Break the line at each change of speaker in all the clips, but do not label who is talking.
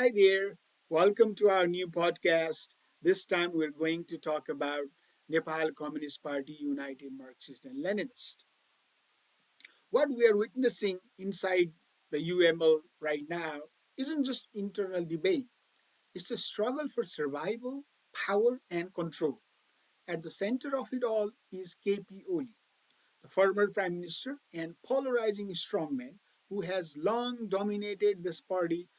Hi there, welcome to our new podcast. This time we're going to talk about Nepal Communist Party United Marxist and Leninist. What we are witnessing inside the UML right now isn't just internal debate, it's a struggle for survival, power, and control. At the center of it all is KP Oli, the former prime minister and polarizing strongman who has long dominated this party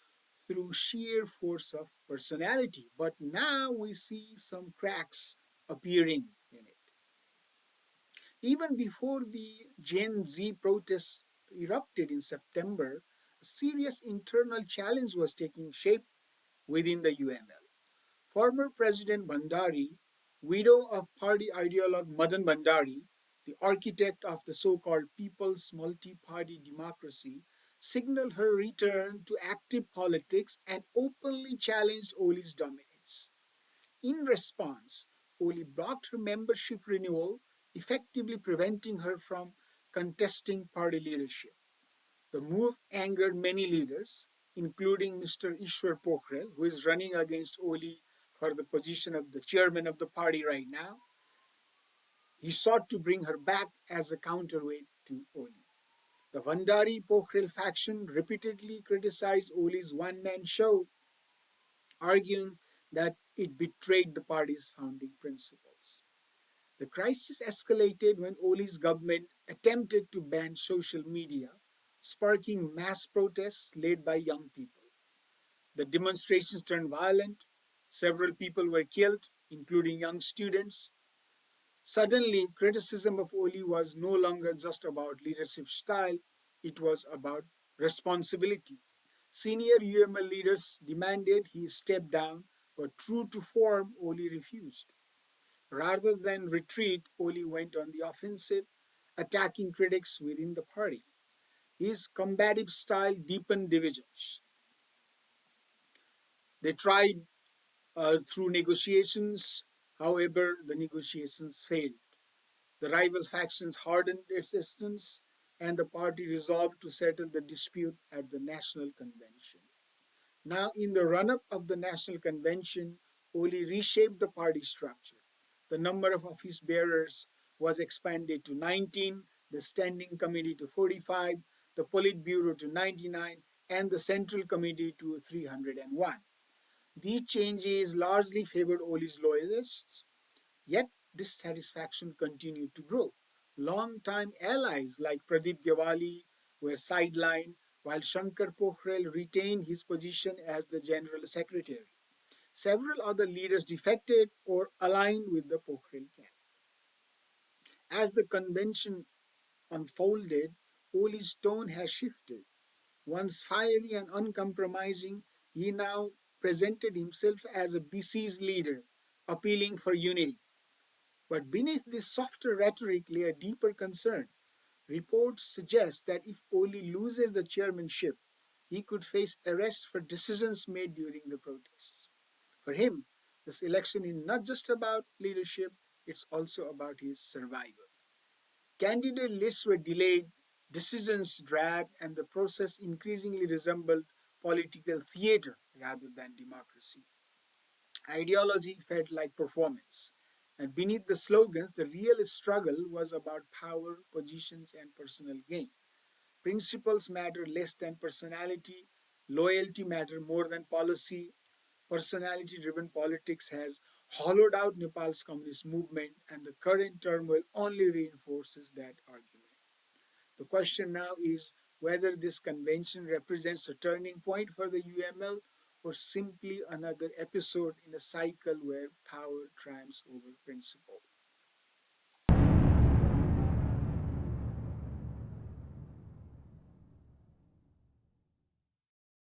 through sheer force of personality. But now we see some cracks appearing in it. Even before the Gen Z protests erupted in September, a serious internal challenge was taking shape within the UML. Former President Bhandari, widow of party ideologue Madan Bhandari, the architect of the so-called People's Multi-Party Democracy, signaled her return to active politics and openly challenged Oli's dominance. In response, Oli blocked her membership renewal, effectively preventing her from contesting party leadership. The move angered many leaders, including Mr. Ishwar Pokhrel, who is running against Oli for the position of the chairman of the party right now. He sought to bring her back as a counterweight to Oli. The Vandari Pokhrel faction repeatedly criticized Oli's one man show, arguing that it betrayed the party's founding principles. The crisis escalated when Oli's government attempted to ban social media, sparking mass protests led by young people. The demonstrations turned violent, several people were killed, including young students. Suddenly, criticism of Oli was no longer just about leadership style, it was about responsibility. Senior UML leaders demanded he step down, but true to form, Oli refused. Rather than retreat, Oli went on the offensive, attacking critics within the party. His combative style deepened divisions. They tried through negotiations, however, the negotiations failed. The rival factions hardened their resistance, and the party resolved to settle the dispute at the National Convention. Now, in the run up of the National Convention, Oli reshaped the party structure. The number of office bearers was expanded to 19, the Standing Committee to 45, the Politburo to 99, and the Central Committee to 301. These changes largely favored Oli's loyalists, yet dissatisfaction continued to grow. Long-time allies like Pradeep Gyawali were sidelined, while Shankar Pokhrel retained his position as the General Secretary. Several other leaders defected or aligned with the Pokhrel camp. As the convention unfolded, Oli's tone has shifted. Once fiery and uncompromising, he now presented himself as a besieged leader, appealing for unity. But beneath this softer rhetoric lay a deeper concern. Reports suggest that if Oli loses the chairmanship, he could face arrest for decisions made during the protests. For him, this election is not just about leadership, it's also about his survival. Candidate lists were delayed, decisions dragged, and the process increasingly resembled political theater rather than democracy. Ideology felt like performance. And beneath the slogans, the real struggle was about power, positions, and personal gain. Principles matter less than personality, loyalty matter more than policy. Personality driven politics has hollowed out Nepal's communist movement, and the current turmoil only reinforces that argument. The question now is whether this convention represents a turning point for the UML or simply another episode in a cycle where power triumphs over principle.